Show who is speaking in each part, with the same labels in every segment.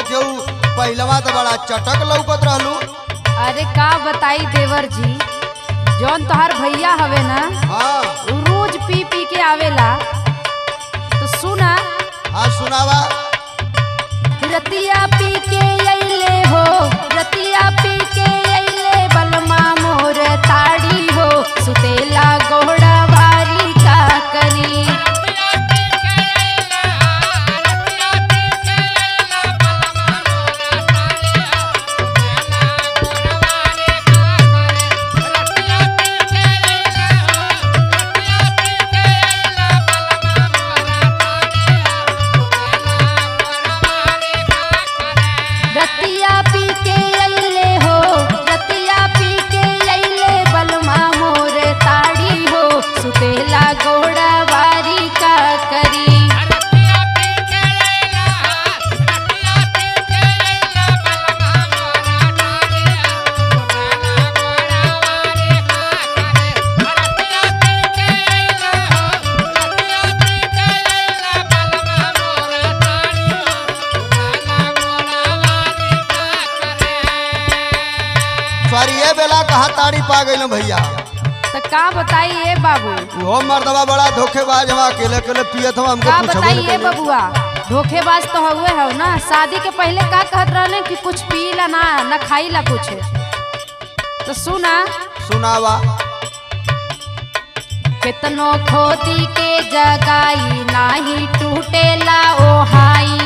Speaker 1: घूमत जो पहलवा तो बड़ा चटक लौकत रहलू।
Speaker 2: अरे का बताई देवर जी, जौन तोहार भैया हवे ना
Speaker 1: हाँ
Speaker 2: उ रोज पी पी के आवेला। तो सुना।
Speaker 1: हाँ सुनावा।
Speaker 2: रतिया पी के अइले हो, रतिया पी के अइले बलमा मोर ताड़ी हो, सुतेला गोड़ा वारी का करी। रतिया पी के अइले हो, रतिया पी के अइले बलमा मोर ताड़ी हो, सुतेला गोड़ा वारी का करी।
Speaker 1: सॉरी ये बेला कहा ताड़ी पा गई भैया।
Speaker 2: तो का बताई ए बाबू,
Speaker 1: वो मर्दवा बड़ा धोखेबाज हम अकेले अकेले पियत हम हमको
Speaker 2: का
Speaker 1: पूछबे
Speaker 2: बताई
Speaker 1: नहीं
Speaker 2: ए
Speaker 1: करे।
Speaker 2: बबुआ, धोखेबाज तो हुए हो ना। शादी के पहले का कहत रहले कि कुछ पी ला ना खाई ला कुछ। तो सुना।
Speaker 1: सुनावा।
Speaker 2: कितनो खोदी के जगाई नाही टूटेला ओहाई।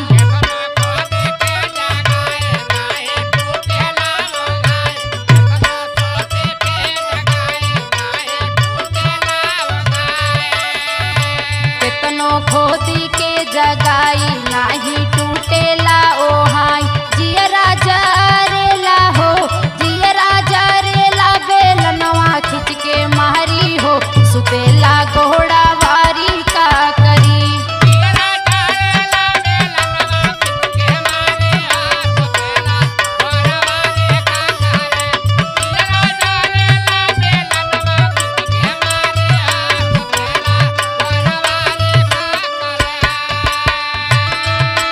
Speaker 2: कितनो खोदी के जगाई नाही टूटेला ओहाई। जियरा जरेला हो, जियरा जरेला बेलनवा खिंच के मारी हो, सुतेला घोड़ा वारी का करी।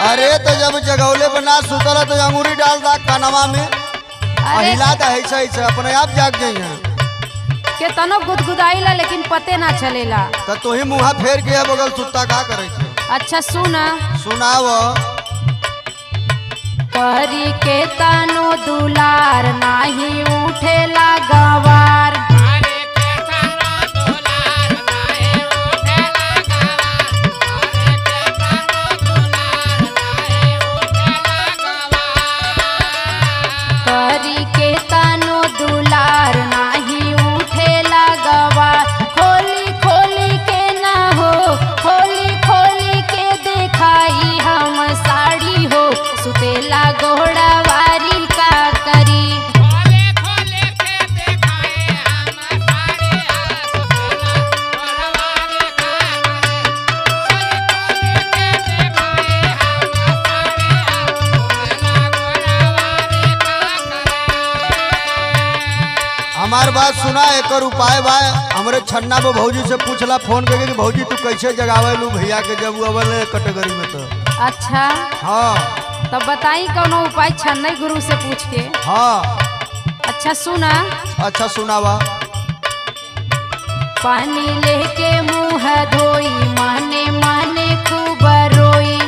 Speaker 1: अरे तो जब जगौले पर ना सुतल तो अंगूरी डाल दा कानवा में,
Speaker 2: अरे
Speaker 1: हिला दा ऐसे ऐसे अपने आप जाग जाइए।
Speaker 2: केतनो गुदगुदाइला लेकिन पते ना चलेला।
Speaker 1: तो तू ही मुँह फेर के बगल सुत्ता का करे छे?
Speaker 2: अच्छा सुना।
Speaker 1: सुनाव।
Speaker 2: करी के तनो दुलार नाही उठेला गवार। करी के तनो दुलार नाही उठेला गवार। खोली खोली के ना हो, खोली खोली के देखाई हम साड़ी हो, सुतेला घोड़ा वारी का करी।
Speaker 1: हमार बात सुना, एक उपाय बा। हमरे छन्ना में भौजी से पूछला फोन करके कि भौजी तू कैसे जगावे लू भैया के जब वो अवल कैटेगरी में तो।
Speaker 2: अच्छा
Speaker 1: हाँ
Speaker 2: तो बताई कौनो उपाय छन्नई गुरु से पूछ के।
Speaker 1: हाँ।
Speaker 2: अच्छा सुना।
Speaker 1: अच्छा सुनावा।
Speaker 2: पानी लेके मुँह धोई, माने माने खूब रोई।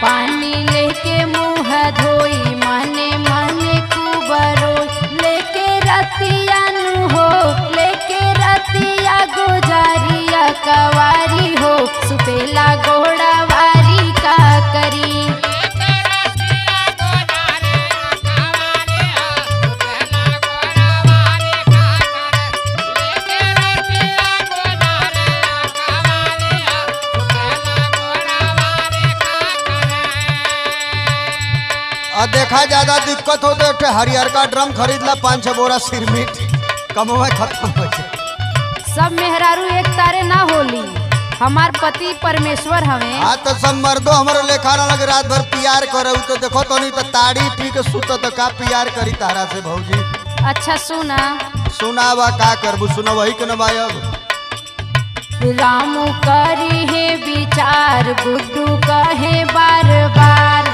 Speaker 2: पानी लेके मुँह धोई, माने माने खूब रोई। लेके रतिया नु हो, लेके रतिया गुजारिया कवारी हो, सुतेला घोड़ा वारी का करी।
Speaker 1: और देखा ज्यादा दिक्कत हो तो हरियर का ड्रम खरीद ला 5-6 बोरा सिरमिट कमवा खत्म हो जाए।
Speaker 2: सब मेहरारू एक तारे ना होली। हमार पति परमेश्वर हवे।
Speaker 1: हाँ तो सब मर्दो हमारे लेखा ना लगे रात भर प्यार करे तो देखो तो नहीं तो ताड़ी पी के सुत तो का प्यार करी तारा से भौजी।
Speaker 2: अच्छा सुना।
Speaker 1: सुनावा का करबू, सुना वही के नबा अब।
Speaker 2: रामू करी है विचार, गुड्डू कहे बार बार।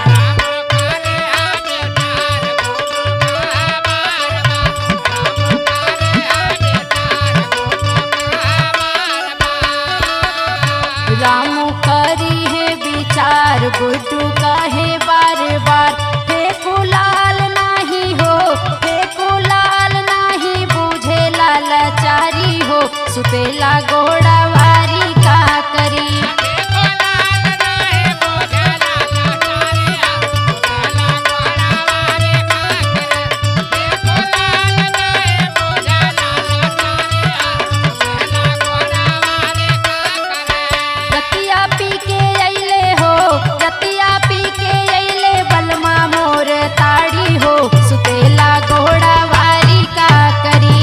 Speaker 2: रामू करी है विचार, गुड्डू कहे बार बार। फेंकू लाल नाही हो, फेंकू लाल नाही, बुझे लाचारी हो, सुतेला घोड़ा वारी का करी। रतिया पी के अइले हो, रतिया पी के अइले, बलमा मोर ताड़ी हो, सुतेला घोड़ा वारी का करी।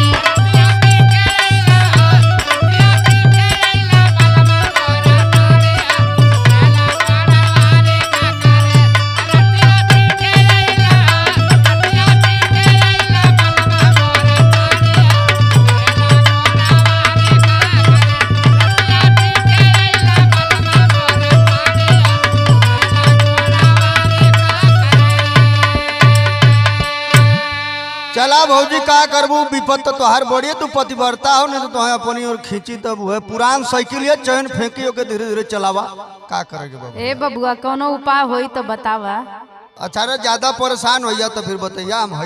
Speaker 1: चला भौजी का करबू, विपद तो तोहार बड़ी, तू पतिव्रता हो, नहीं तो तुम्हें अपनी ओर खींची तब है। पुरान साइकिल है, चैन फेंकी के धीरे धीरे चलावा। का करेगे बाबू?
Speaker 2: ए बबुआ कोनो उपाय होई तो बतावा।
Speaker 1: अच्छा रे, ज्यादा परेशान हो तो फिर बताइया हम है।